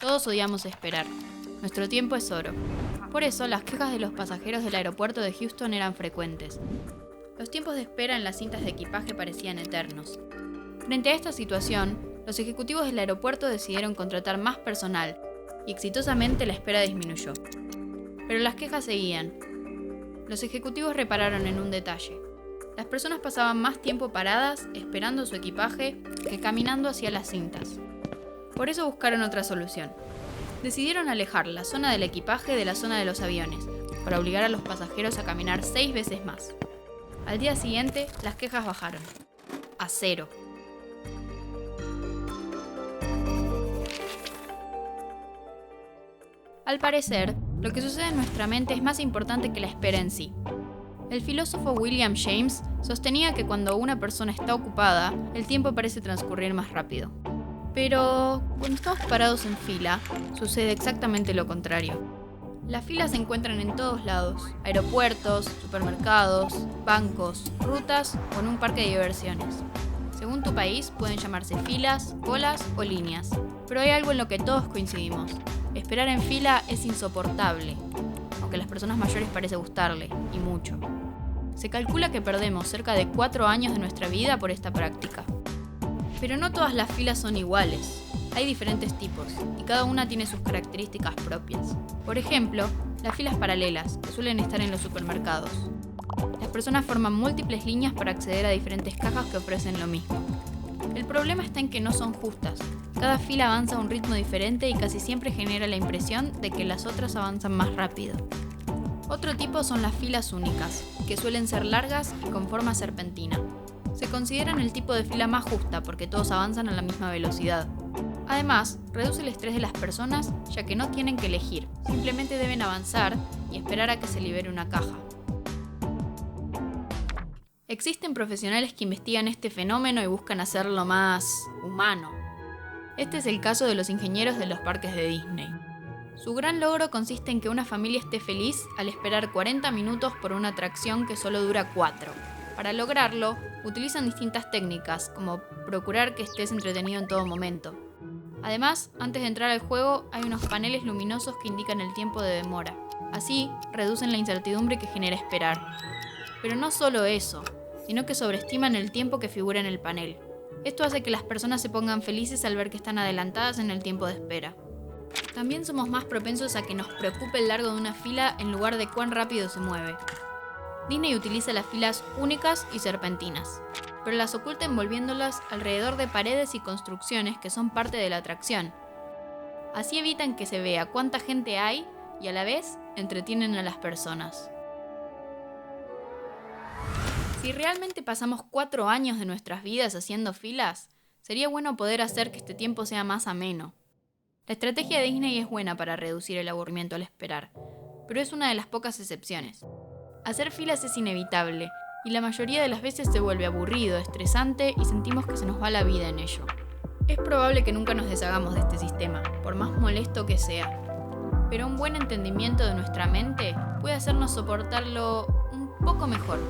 Todos odiamos esperar. Nuestro tiempo es oro. Por eso, las quejas de los pasajeros del aeropuerto de Houston eran frecuentes. Los tiempos de espera en las cintas de equipaje parecían eternos. Frente a esta situación, los ejecutivos del aeropuerto decidieron contratar más personal y exitosamente la espera disminuyó. Pero las quejas seguían. Los ejecutivos repararon en un detalle. Las personas pasaban más tiempo paradas esperando su equipaje que caminando hacia las cintas. Por eso buscaron otra solución. Decidieron alejar la zona del equipaje de la zona de los aviones, para obligar a los pasajeros a caminar 6 veces más. Al día siguiente, las quejas bajaron. A 0. Al parecer, lo que sucede en nuestra mente es más importante que la espera en sí. El filósofo William James sostenía que cuando una persona está ocupada, el tiempo parece transcurrir más rápido. Pero cuando estamos parados en fila, sucede exactamente lo contrario. Las filas se encuentran en todos lados: aeropuertos, supermercados, bancos, rutas o en un parque de diversiones. Según tu país, pueden llamarse filas, colas o líneas. Pero hay algo en lo que todos coincidimos. Esperar en fila es insoportable, aunque a las personas mayores parece gustarle, y mucho. Se calcula que perdemos cerca de 4 años de nuestra vida por esta práctica. Pero no todas las filas son iguales. Hay diferentes tipos, y cada una tiene sus características propias. Por ejemplo, las filas paralelas, que suelen estar en los supermercados. Las personas forman múltiples líneas para acceder a diferentes cajas que ofrecen lo mismo. El problema está en que no son justas. Cada fila avanza a un ritmo diferente y casi siempre genera la impresión de que las otras avanzan más rápido. Otro tipo son las filas únicas, que suelen ser largas y con forma serpentina. Se consideran el tipo de fila más justa porque todos avanzan a la misma velocidad. Además, reduce el estrés de las personas ya que no tienen que elegir, simplemente deben avanzar y esperar a que se libere una caja. Existen profesionales que investigan este fenómeno y buscan hacerlo más humano. Este es el caso de los ingenieros de los parques de Disney. Su gran logro consiste en que una familia esté feliz al esperar 40 minutos por una atracción que solo dura 4. Para lograrlo, utilizan distintas técnicas, como procurar que estés entretenido en todo momento. Además, antes de entrar al juego, hay unos paneles luminosos que indican el tiempo de demora. Así, reducen la incertidumbre que genera esperar. Pero no solo eso, sino que sobreestiman el tiempo que figura en el panel. Esto hace que las personas se pongan felices al ver que están adelantadas en el tiempo de espera. También somos más propensos a que nos preocupe el largo de una fila en lugar de cuán rápido se mueve. Disney utiliza las filas únicas y serpentinas, pero las oculta envolviéndolas alrededor de paredes y construcciones que son parte de la atracción. Así evitan que se vea cuánta gente hay y a la vez entretienen a las personas. Si realmente pasamos 4 años de nuestras vidas haciendo filas, sería bueno poder hacer que este tiempo sea más ameno. La estrategia de Disney es buena para reducir el aburrimiento al esperar, pero es una de las pocas excepciones. Hacer filas es inevitable, y la mayoría de las veces se vuelve aburrido, estresante y sentimos que se nos va la vida en ello. Es probable que nunca nos deshagamos de este sistema, por más molesto que sea. Pero un buen entendimiento de nuestra mente puede hacernos soportarlo un poco mejor.